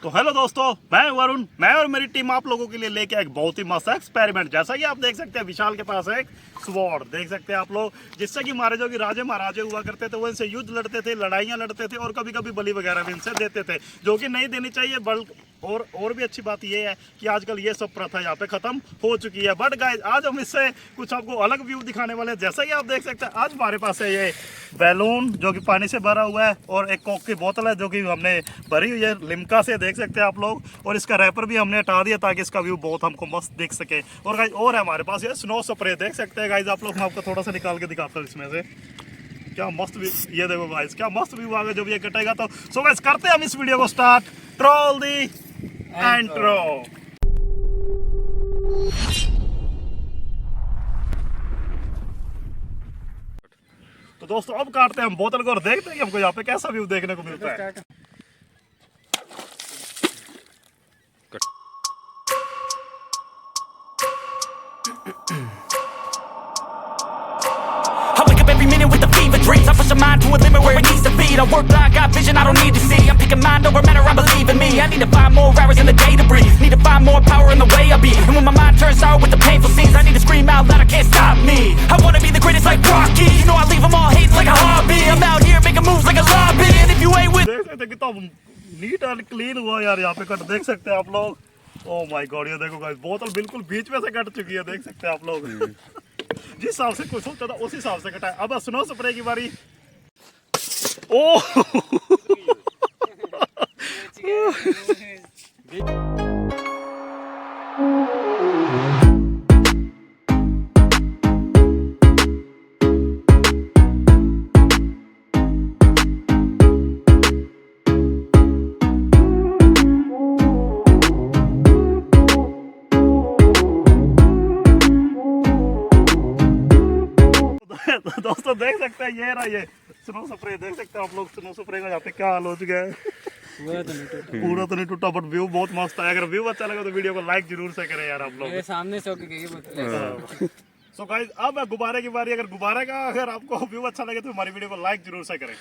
तो हेलो दोस्तों, मैं वरुण, मैं और मेरी टीम आप लोगों के लिए लेके एक बहुत ही मस्त एक्सपेरिमेंट। जैसा कि आप देख सकते हैं, विशाल के पास एक स्वॉर्ड देख सकते हैं आप लोग, जिससे कि हमारे जो कि राजे महाराजे हुआ करते थे वो इनसे युद्ध लड़ते थे, लड़ाइयाँ लड़ते थे और कभी कभी बलि वगैरह भी इनसे देते थे, जो कि नहीं देनी चाहिए। बल्कि और भी अच्छी बात ये है कि आजकल ये सब प्रथा यहाँ पे खत्म हो चुकी है। बट गाइस, आज हम इससे कुछ आपको अलग व्यू दिखाने वाले हैं। जैसा कि आप देख सकते हैं, आज हमारे पास है ये बैलून जो कि पानी से भरा हुआ है, और एक कोक की बोतल है जो कि हमने भरी हुई है लिम्का से, देख सकते हैं आप लोग। और इसका रैपर भी हमने हटा दिया ताकि इसका व्यू बहुत हमको मस्त दिख सके। और गाइस, और है हमारे पास ये स्नो स्प्रे, देख सकते हैं गाइस आप लोग। मैं आपको थोड़ा सा निकाल के दिखाता हूँ इसमें से, क्या मस्त व्यू, ये देखो गाइस क्या मस्त व्यू आ गया जब ये कटेगा तो। सो गाइस, करते हैं हम इस वीडियो को स्टार्ट। ट्रोल दी इंट्रो। तो दोस्तों, अब काटते हैं हम बोतल को और देखते हैं कि हमको यहाँ पे कैसा व्यू देखने को मिलता है। I wake up every minute with the fever dreams. I push my mind to a limit where it needs to be. I work blind, got vision I don't need to see. I'm picking mind over matter, I believe in me. I need to find more hours in the day to breathe. Need to find more power in the way I be. And when my mind turns sour with the painful scenes, I need to scream out loud, I can't stop me. I wanna be the greatest like Rocky. You know I leave them all hating like a hobby. I'm out here making moves like a lobby. And if you ain't with देख सकते हैं कितना neat and clean हुआ यार यहाँ पे cut, देख सकते हैं आप लोग। ओह माय गॉड, ये देखो गाइस, बोतल बिल्कुल बीच में से कट चुकी है, देख सकते हैं आप लोग। जिस हिसाब से कुछ सोचा था उस हिसाब से कटा है। अब स्नो स्प्रे की बारी। ओह तो दोस्तों देख सकते हैं, ये रहा ये स्नो स्प्रे, देख सकते हैं आप लोग स्नो स्प्रे का यहाँ पे क्या हाल हो चुका है। पूरा तो नहीं टूटा बट व्यू बहुत मस्त है। अगर व्यू अच्छा लगा तो वीडियो को लाइक जरूर से करें यार आप लोग। मेरे सामने से होके गई बोतल। सो गाइस, अब है गुब्बारे की बारी। अगर गुब्बारे का अगर आपको व्यू अच्छा लगे तो हमारी वीडियो को लाइक जरूर से करें।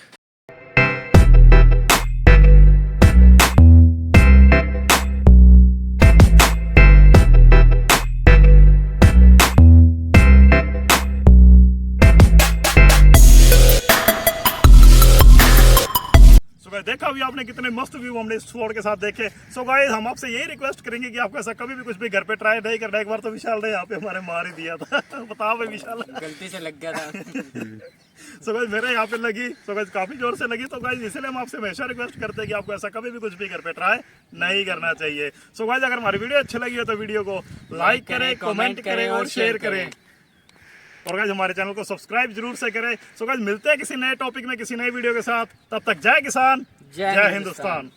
देखा अभी आपने कितने मस्त व्यू हमने इस स्वॉर्ड के साथ देखे। सो गाइस, हम आपसे यही रिक्वेस्ट करेंगे कि आपको ऐसा कभी भी कुछ भी घर पे ट्राई नहीं करना। एक बार तो विशाल ने यहाँ पे हमारे मार ही दिया था। बताओ भाई विशाल, गलती से लग गया था। सो गाइस, मेरे यहाँ पे लगी, सो गाइस काफी जोर से लगी। तो गाइस, इसलिए हम आपसे हमेशा रिक्वेस्ट करते हैं कि आपको ऐसा कभी भी कुछ भी घर पे ट्राई नहीं करना चाहिए। सो गाइस, अगर हमारी वीडियो अच्छी लगी हो तो वीडियो को लाइक करें, कमेंट करें और शेयर करें। और गाइस, हमारे चैनल को सब्सक्राइब जरूर से करें। सो गाइस, मिलते हैं किसी नए टॉपिक में किसी नई वीडियो के साथ। तब तक जय किसान, जय हिंदुस्तान।